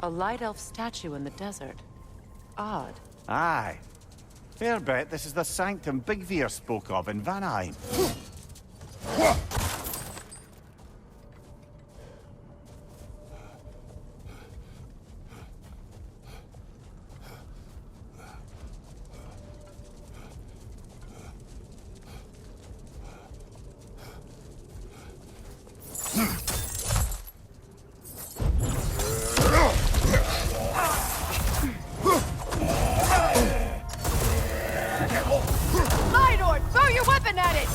A light elf statue in the desert. Odd. Aye. Fair bet this is the sanctum Bigveer spoke of in Vanheim. Throw your weapon at it!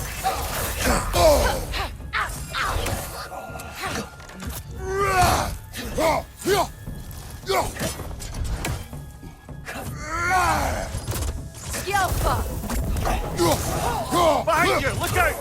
Yelpa! Behind you! Look out!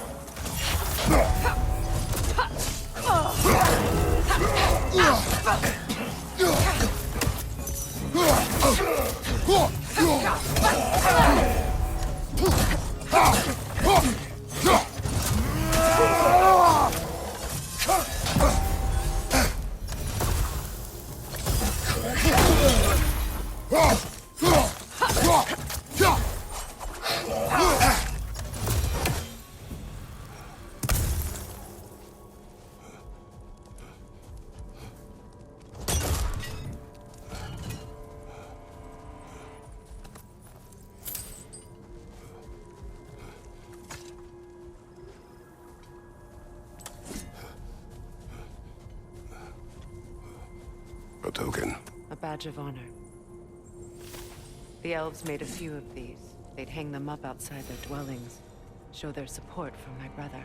A token. A badge of honor. The elves made a few of these. They'd hang them up outside their dwellings. Show their support for my brother.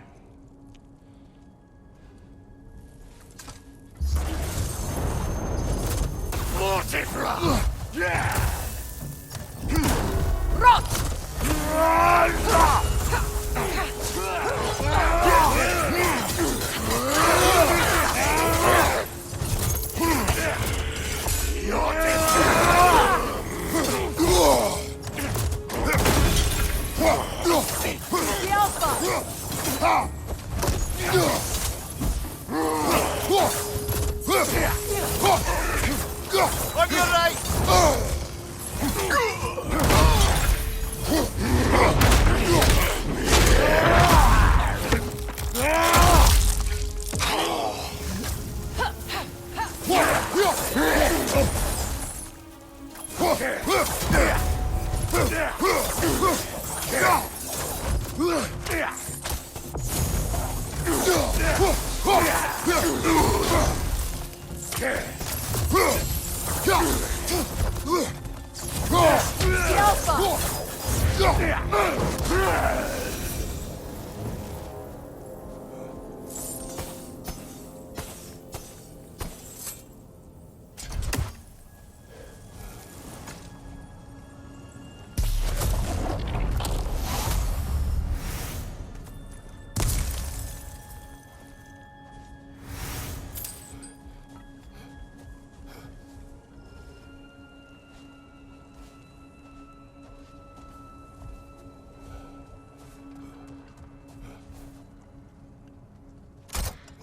Mortifra! Yeah! Rot! On your right!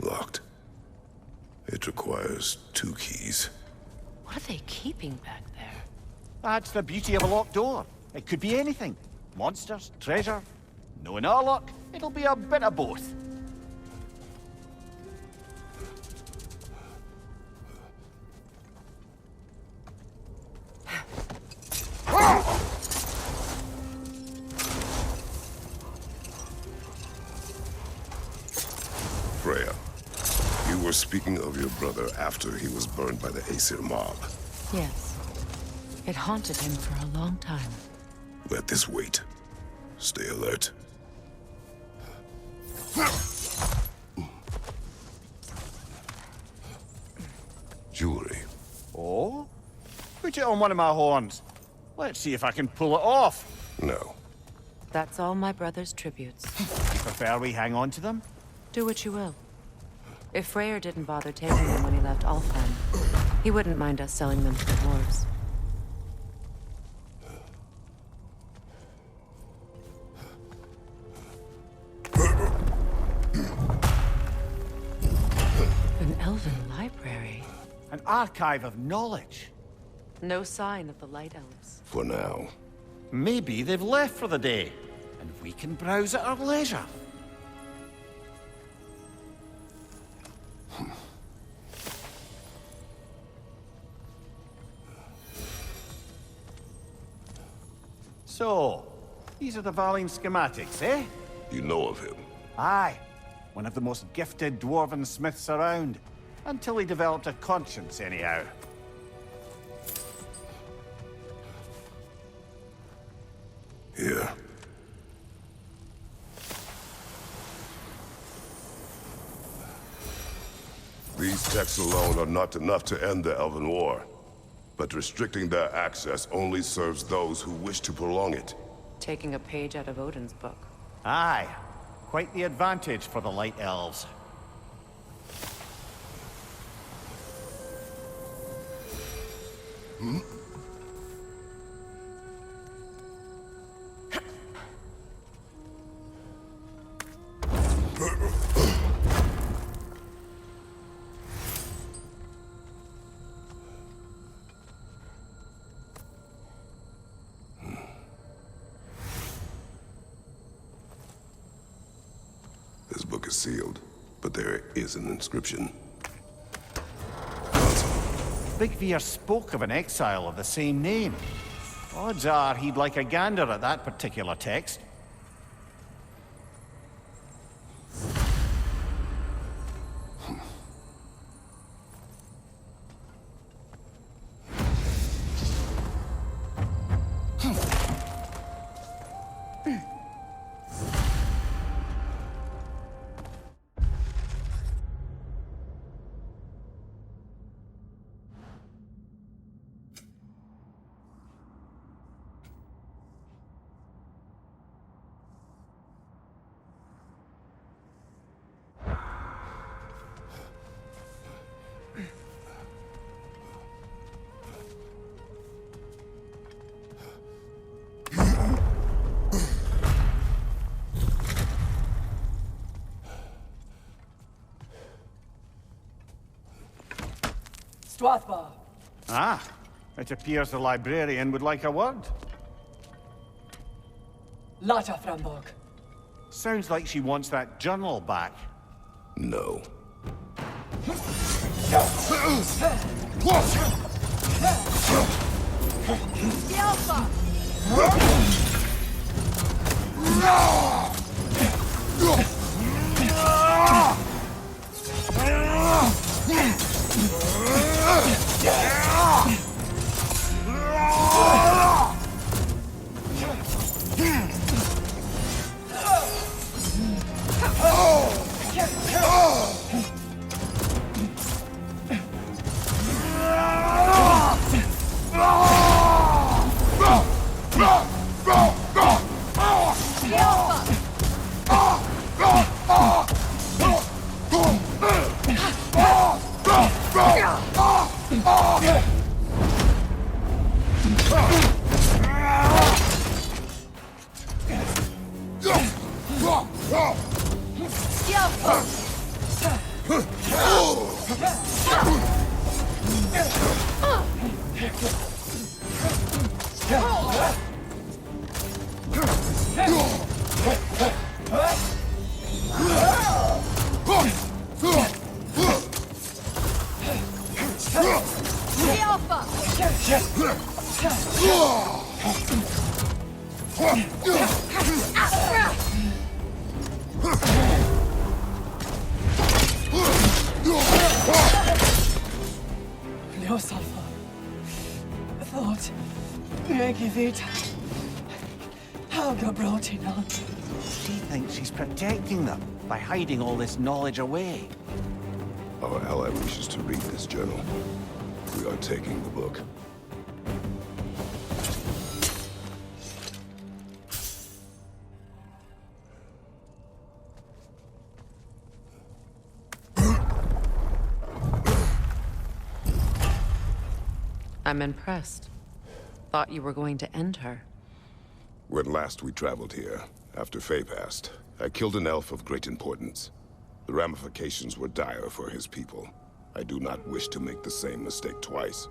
Locked. It requires 2 keys. What are they keeping back there? That's the beauty of a locked door. It could be anything. Monsters, treasure. Knowing our luck, it'll be a bit of both. Freya, you were speaking of your brother after he was burned by the Aesir mob. Yes. It haunted him for a long time. Let this wait. Stay alert. Jewelry. Oh? Put it on one of my horns. Let's see if I can pull it off. No. That's all my brother's tributes. Prefer we hang on to them? Do what you will. If Freyr didn't bother taking them when he left Alfheim, he wouldn't mind us selling them to the dwarves. An elven library. An archive of knowledge. No sign of the Light Elves. For now. Maybe they've left for the day, and we can browse at our leisure. So, these are the Valine schematics, eh? You know of him? Aye. One of the most gifted dwarven smiths around. Until he developed a conscience, anyhow. Here. These texts alone are not enough to end the Elven War. But restricting their access only serves those who wish to prolong it. Taking a page out of Odin's book. Aye. Quite the advantage for the Light Elves. This book is sealed, but there is an inscription. Big Veer spoke of an exile of the same name. Odds are he'd like a gander at that particular text. Strathbar. Ah, it appears the librarian would like a word. Lata Frambog. Sounds like she wants that journal back. No. No sulfur. Thought. Megivita. Helga brought it on. She thinks she's protecting them by hiding all this knowledge away. Our ally wishes to read this journal. We are taking the book. I'm impressed. Thought you were going to end her. When last we traveled here, after Faye passed, I killed an elf of great importance. The ramifications were dire for his people. I do not wish to make the same mistake twice.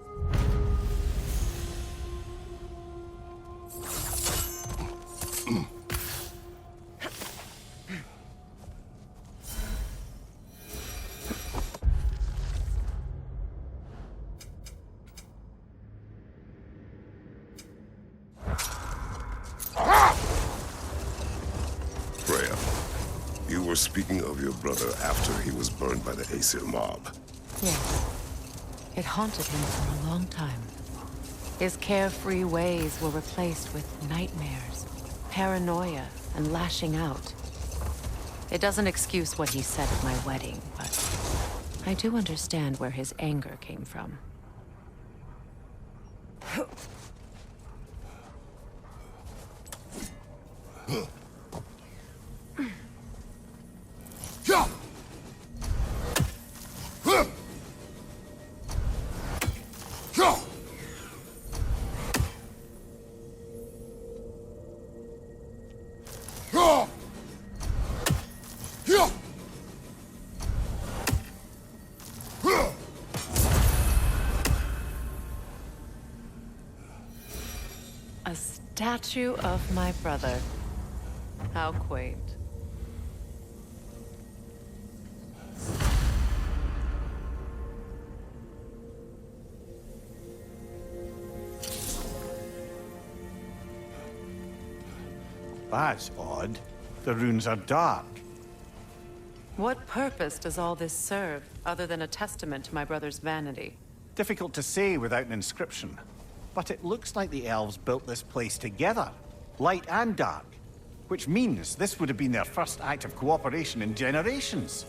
Freya, you were speaking of your brother after he was burned by the Aesir mob. Yes. It haunted him for a long time. His carefree ways were replaced with nightmares, paranoia, and lashing out. It doesn't excuse what he said at my wedding, but I do understand where his anger came from. A statue of my brother. How quaint. That's odd. The runes are dark. What purpose does all this serve, other than a testament to my brother's vanity? Difficult to say without an inscription. But it looks like the elves built this place together, light and dark. Which means this would have been their first act of cooperation in generations.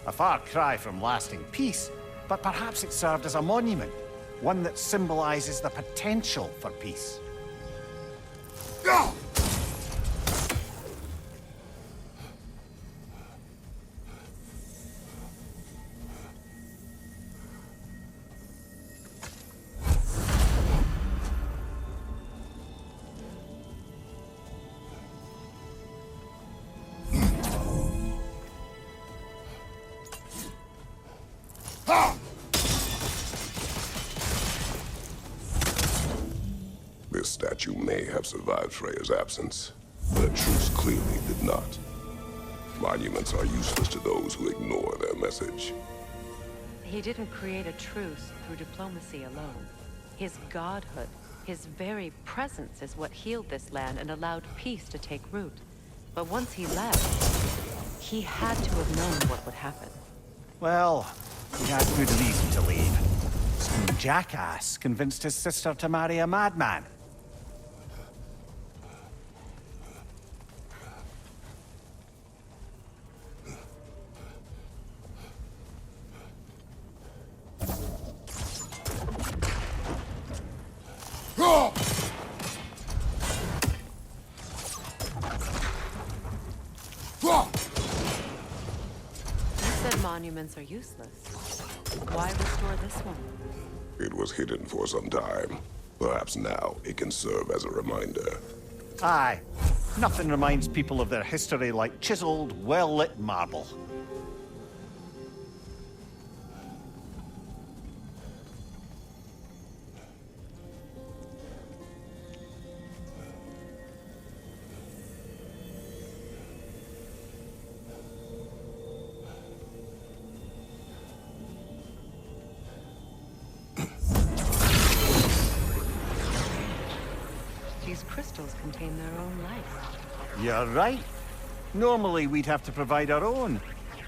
A far cry from lasting peace, but perhaps it served as a monument. One that symbolizes the potential for peace. This statue may have survived Freya's absence, but a truce clearly did not. Monuments are useless to those who ignore their message. He didn't create a truce through diplomacy alone. His godhood, his very presence is what healed this land and allowed peace to take root. But once he left, he had to have known what would happen. Well, he had good reason to leave. Some jackass convinced his sister to marry a madman. You said monuments are useless. Why restore this one? It was hidden for some time. Perhaps now it can serve as a reminder. Aye. Nothing reminds people of their history like chiseled, well-lit marble. These crystals contain their own life. You're right. Normally we'd have to provide our own.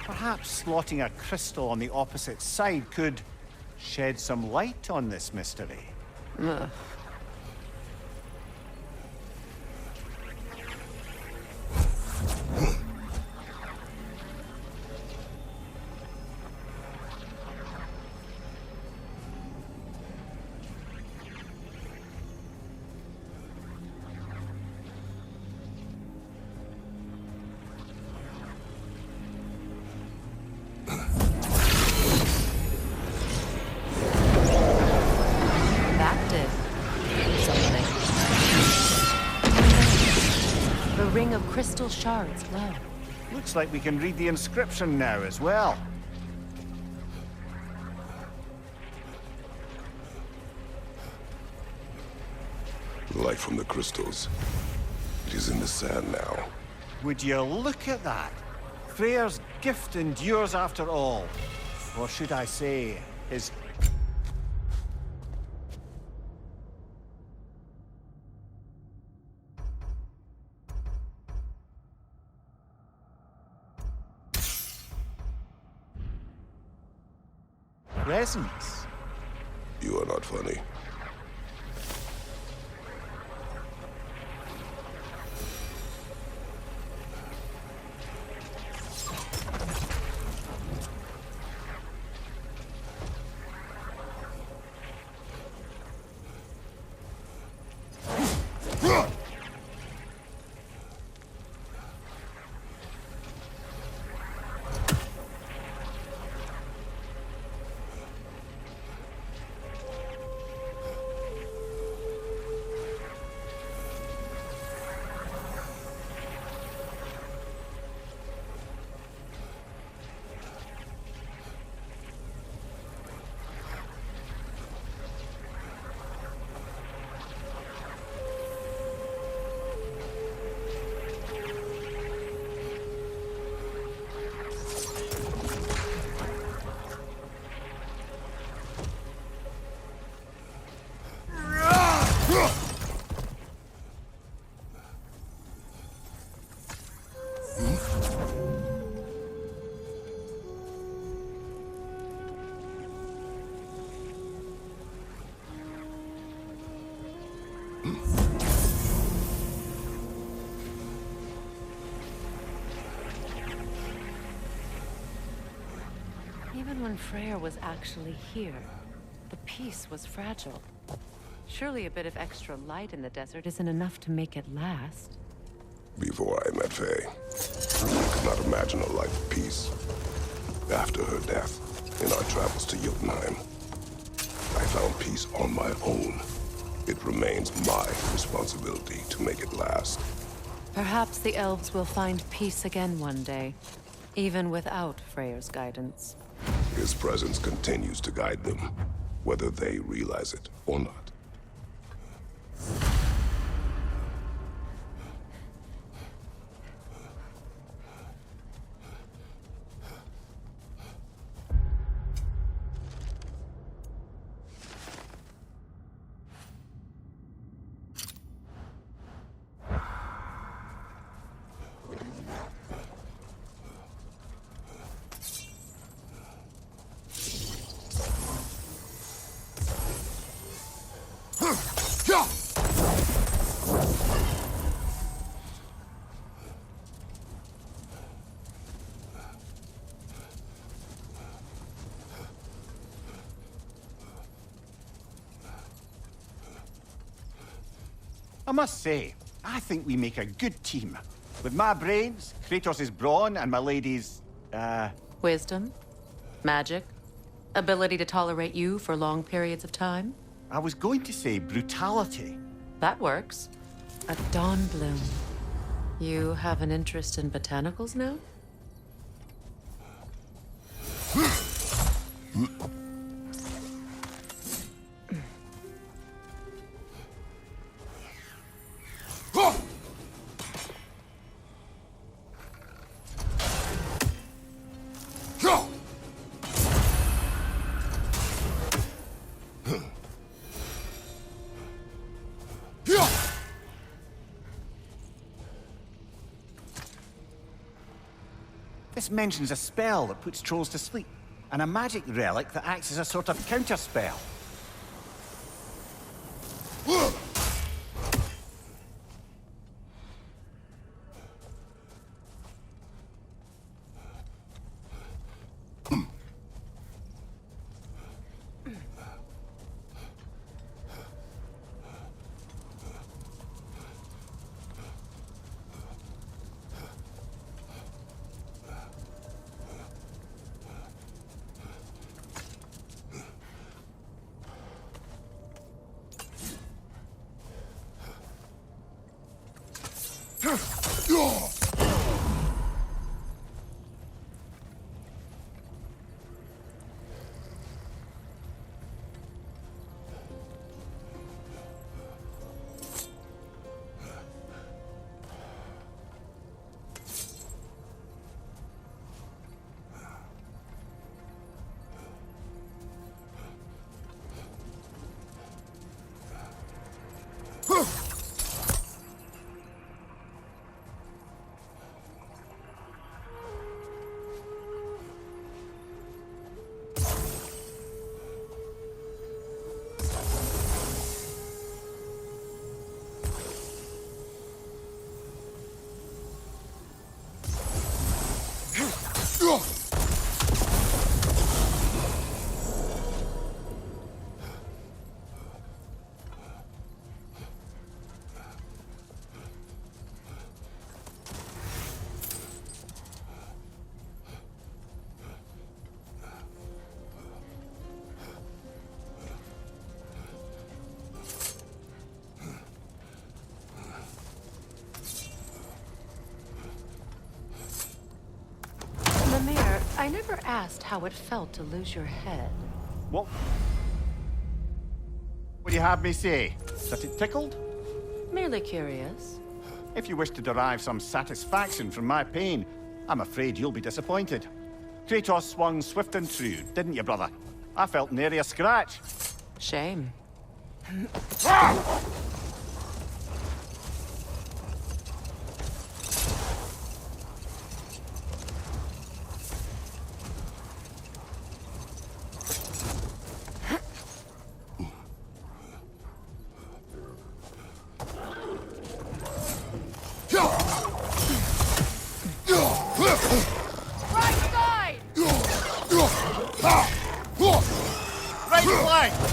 Perhaps slotting a crystal on the opposite side could shed some light on this mystery. Ugh. Ring of crystal shards glow. Looks like we can read the inscription now as well. Light from the crystals. It is in the sand now. Would you look at that? Freyr's gift endures after all. Or should I say, his... presence. You are not funny. Even when Freyr was actually here, the peace was fragile. Surely a bit of extra light in the desert isn't enough to make it last. Before I met Faye, I could not imagine a life of peace. After her death, in our travels to Jotunheim, I found peace on my own. It remains my responsibility to make it last. Perhaps the elves will find peace again one day, even without Freyr's guidance. His presence continues to guide them, whether they realize it or not. I must say, I think we make a good team. With my brains, Kratos' brawn, and my lady's, Wisdom? Magic? Ability to tolerate you for long periods of time? I was going to say brutality. That works. A dawn bloom. You have an interest in botanicals now? This mentions a spell that puts trolls to sleep, and a magic relic that acts as a sort of counterspell. But I never asked how it felt to lose your head. What? What do you have me say? That it tickled? Merely curious. If you wish to derive some satisfaction from my pain, I'm afraid you'll be disappointed. Kratos swung swift and true, didn't you, brother? I felt nary a scratch. Shame. Right flank!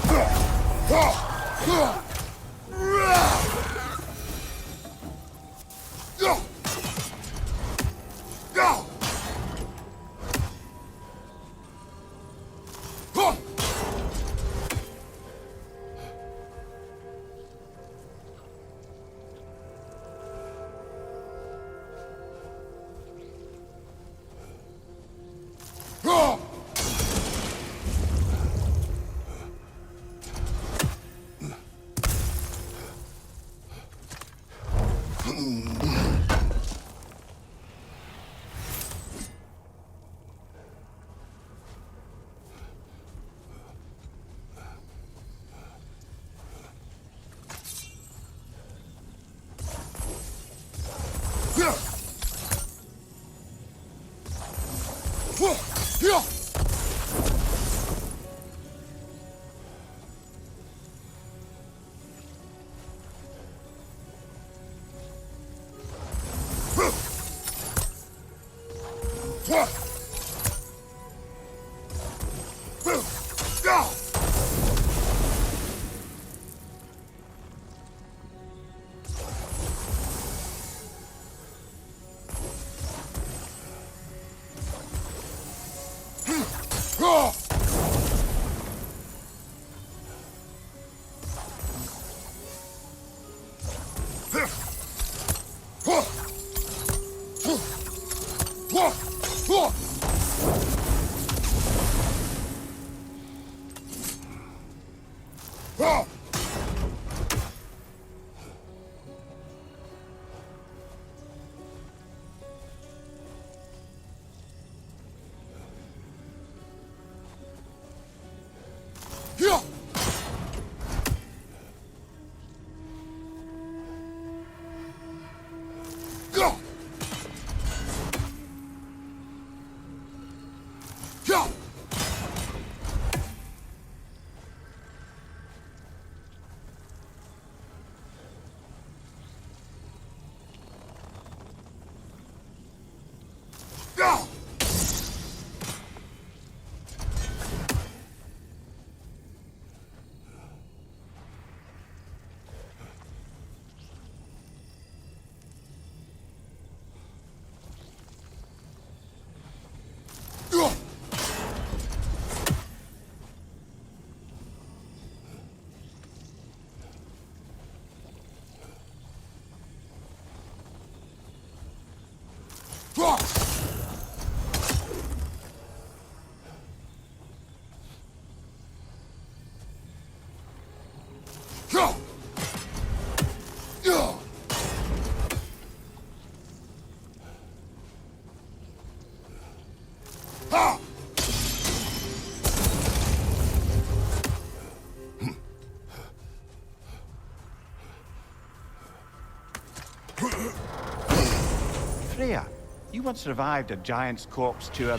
Freya, you once revived a giant's corpse to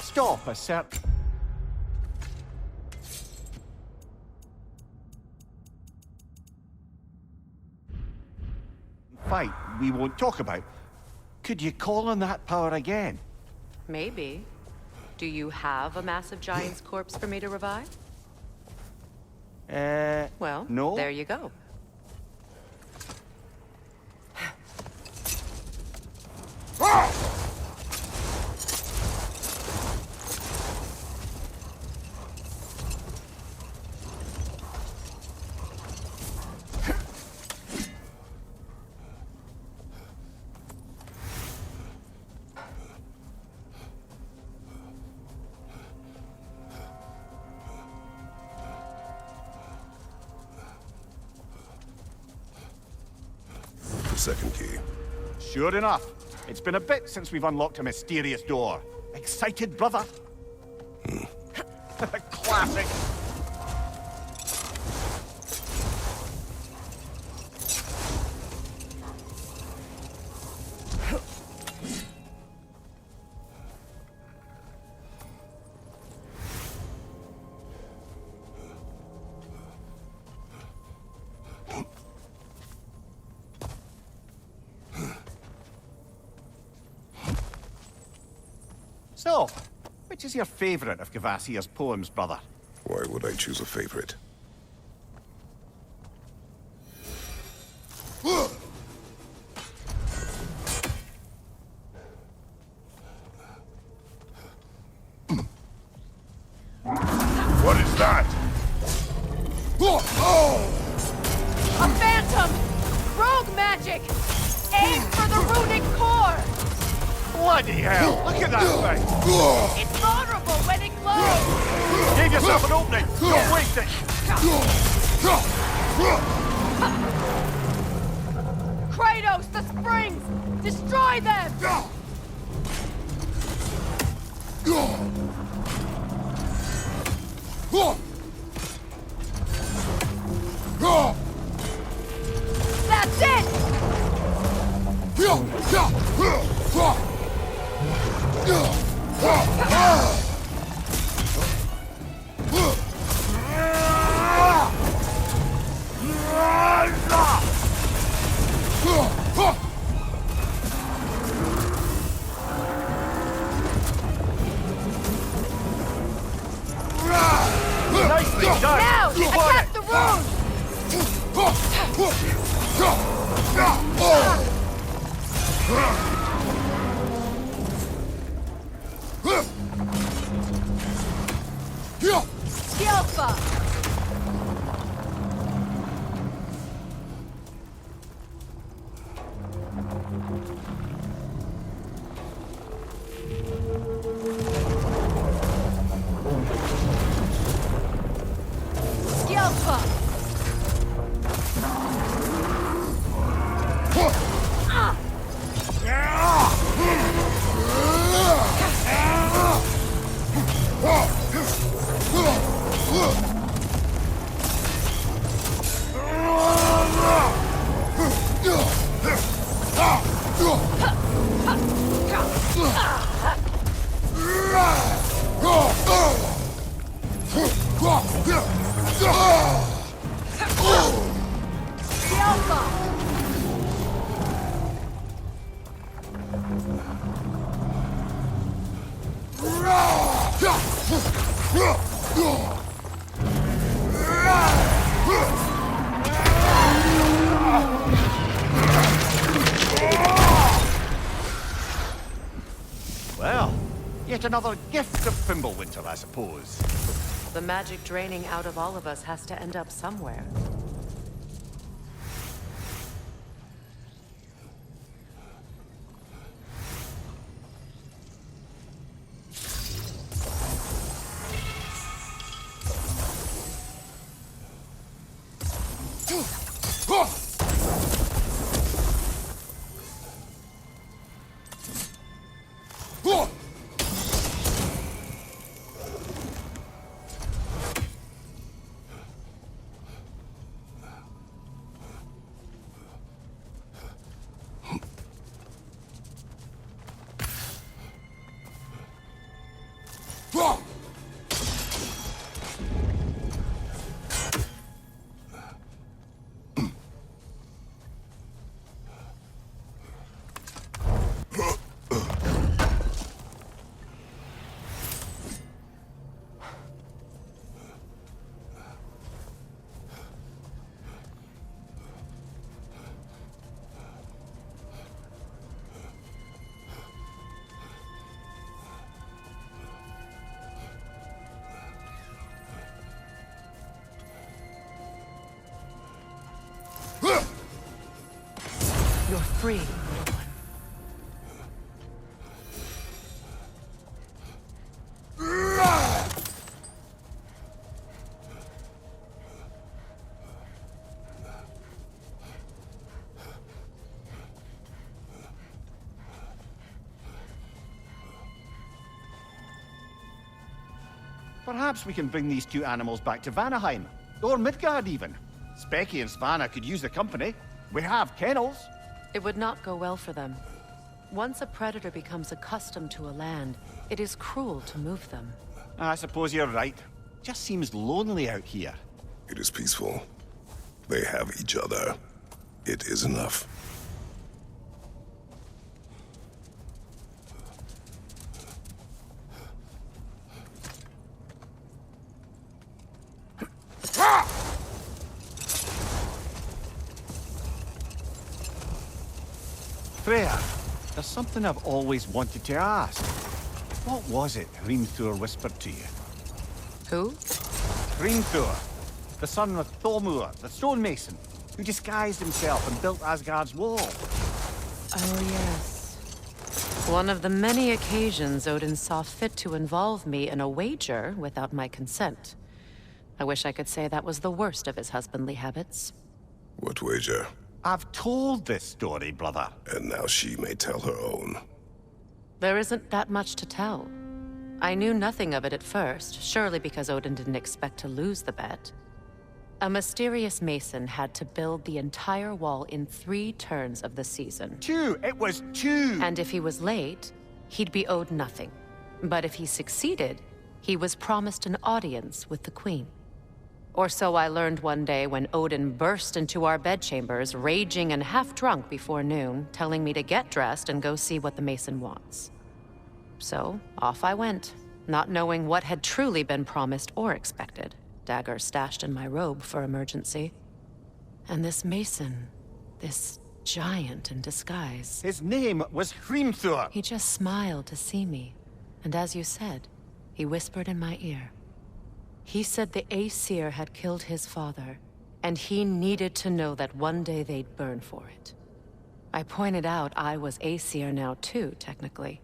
stop a certain fight we won't talk about. Could you call on that power again? Maybe. Do you have a massive giant's corpse for me to revive? Well, no. there you go. the second key. Sure enough. It's been a bit since we've unlocked a mysterious door. Excited, brother? Classic. So, which is your favorite of Kvasir's poems, brother? Why would I choose a favorite? What is that? A phantom! Rogue magic! Aim for the runic core! Bloody hell! Look at that thing! It's vulnerable when it glows! Give yourself an opening! Don't waste it! Kratos, the springs! Destroy them! That's it! Nicely done! Now, You won attack it! the rune! Skilfa! Skilfa! Skilfa! Well, yet another gift of Fimbulwinter, I suppose. The magic draining out of all of us has to end up somewhere. You're free, little one. Perhaps we can bring these two animals back to Vanaheim, or Midgard even. Specky and Svanna could use the company. We have kennels. It would not go well for them. Once a predator becomes accustomed to a land, it is cruel to move them. I suppose you're right. Just seems lonely out here. It is peaceful. They have each other. It is enough. Freya, there's something I've always wanted to ask. What was it Hrimthur whispered to you? Who? Hrimthur, the son of Thormur, the stonemason, who disguised himself and built Asgard's wall. Oh, yes. One of the many occasions Odin saw fit to involve me in a wager without my consent. I wish I could say that was the worst of his husbandly habits. What wager? I've told this story, brother. And now she may tell her own. There isn't that much to tell. I knew nothing of it at first, surely because Odin didn't expect to lose the bet. A mysterious mason had to build the entire wall in 3 turns of the season. 2! It was 2! And if he was late, he'd be owed nothing. But if he succeeded, he was promised an audience with the queen. Or so I learned one day when Odin burst into our bedchambers, raging and half-drunk before noon, telling me to get dressed and go see what the mason wants. So, off I went, not knowing what had truly been promised or expected, dagger stashed in my robe for emergency. And this mason, this giant in disguise. His name was Hrimthur. He just smiled to see me, and as you said, he whispered in my ear. He said the Aesir had killed his father, and he needed to know that one day they'd burn for it. I pointed out I was Aesir now too, technically.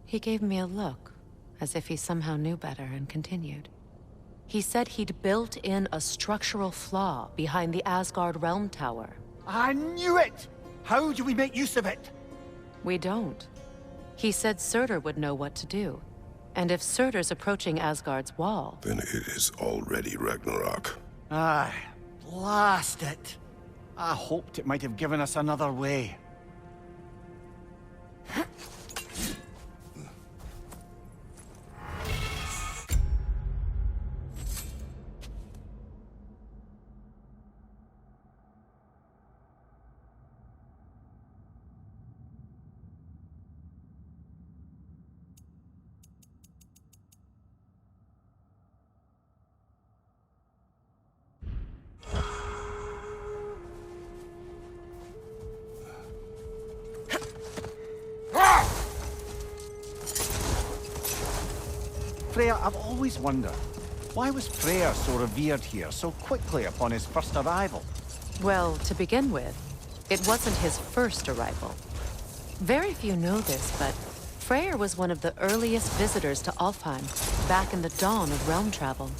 He gave me a look, as if he somehow knew better, and continued. He said he'd built in a structural flaw behind the Asgard Realm Tower. I knew it! How do we make use of it? We don't. He said Surtur would know what to do. And if Surtur's approaching Asgard's wall... Then it is already Ragnarok. Aye, blast it. I hoped it might have given us another way. Freya, I've always wondered, why was Freyr so revered here so quickly upon his first arrival? Well, to begin with, it wasn't his first arrival. Very few know this, but Freyr was one of the earliest visitors to Alfheim, back in the dawn of realm travel.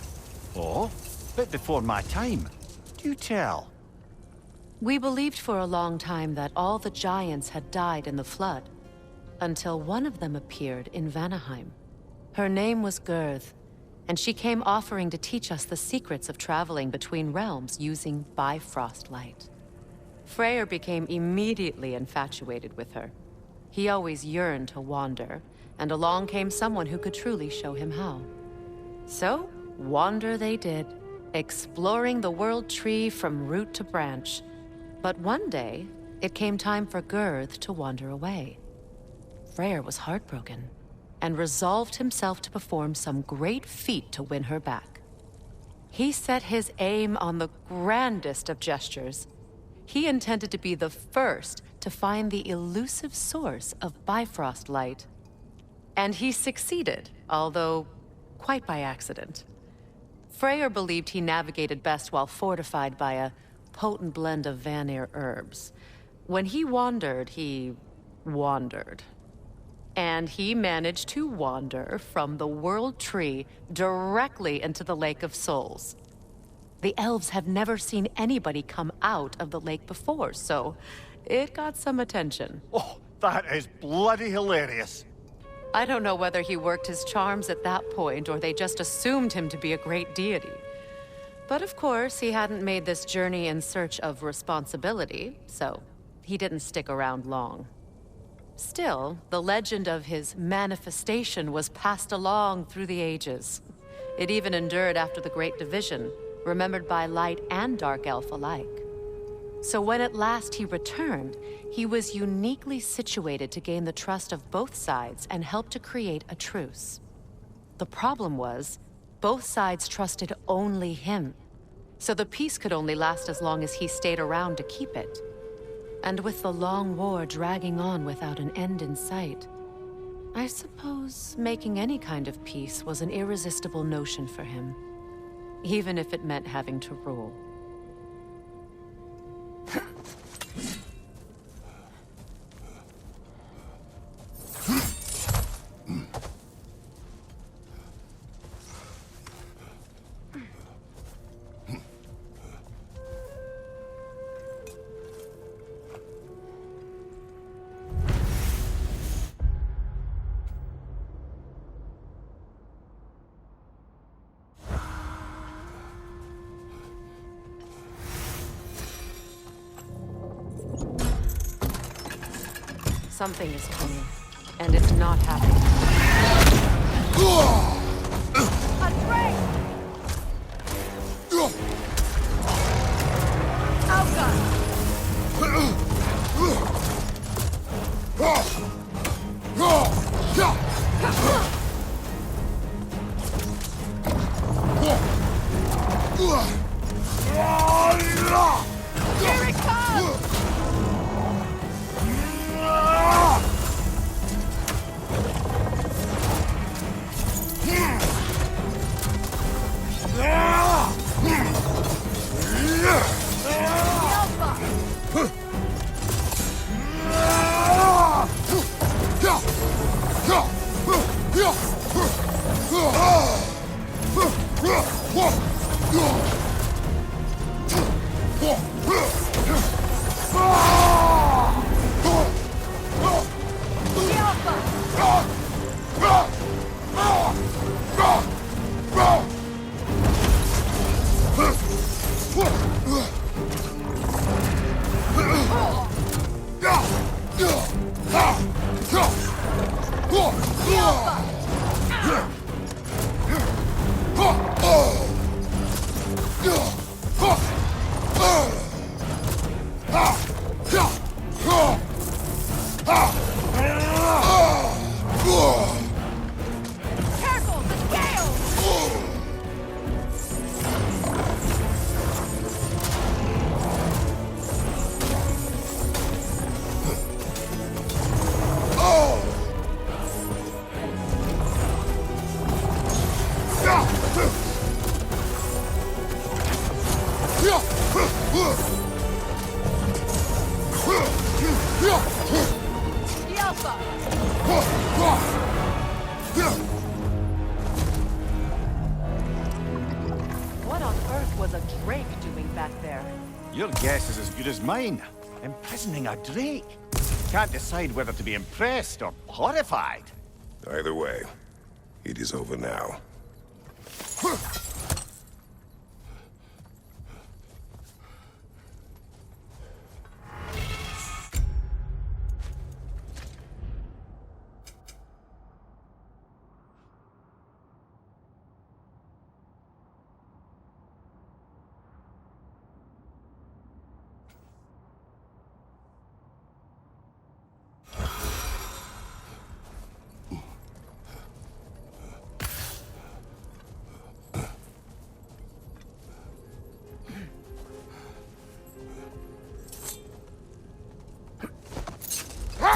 Oh? Bit before my time. Do tell. We believed for a long time that all the giants had died in the flood, until one of them appeared in Vanaheim. Her name was Gurth, and she came offering to teach us the secrets of traveling between realms using Bifrost light. Freyr became immediately infatuated with her. He always yearned to wander, and along came someone who could truly show him how. So, wander they did, exploring the world tree from root to branch. But one day, it came time for Gurth to wander away. Freyr was heartbroken, and resolved himself to perform some great feat to win her back. He set his aim on the grandest of gestures. He intended to be the first to find the elusive source of Bifrost light. And he succeeded, although quite by accident. Freyr believed he navigated best while fortified by a potent blend of Vanir herbs. When he wandered, he wandered. And he managed to wander from the World Tree directly into the Lake of Souls. The elves have never seen anybody come out of the lake before, so it got some attention. Oh, that is bloody hilarious. I don't know whether he worked his charms at that point or they just assumed him to be a great deity. But of course, he hadn't made this journey in search of responsibility, so he didn't stick around long. Still, the legend of his manifestation was passed along through the ages. It even endured after the Great Division, remembered by Light and Dark Elf alike. So when at last he returned, he was uniquely situated to gain the trust of both sides and help to create a truce. The problem was, both sides trusted only him. So the peace could only last as long as he stayed around to keep it. And with the long war dragging on without an end in sight, I suppose making any kind of peace was an irresistible notion for him, even if it meant having to rule. Something is coming, and it's not happening. A drake! Here it comes! What on earth was a drake doing back there? Your guess is as good as mine. Imprisoning a drake. Can't decide whether to be impressed or horrified. Either way, it is over now.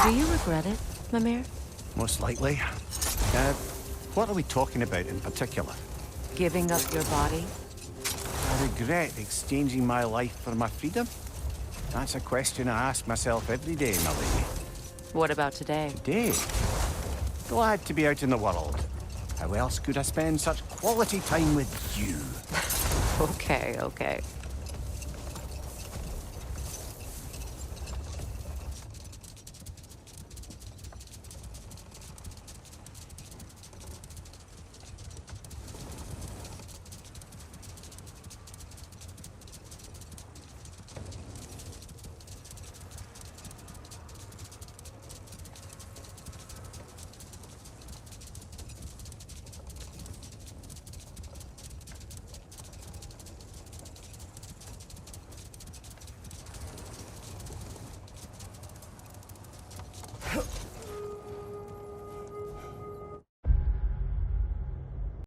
Do you regret it, Mimir? Most likely. What are we talking about in particular? Giving up your body? I regret exchanging my life for my freedom? That's a question I ask myself every day, my lady. What about today? Today? Glad to be out in the world. How else could I spend such quality time with you? Okay.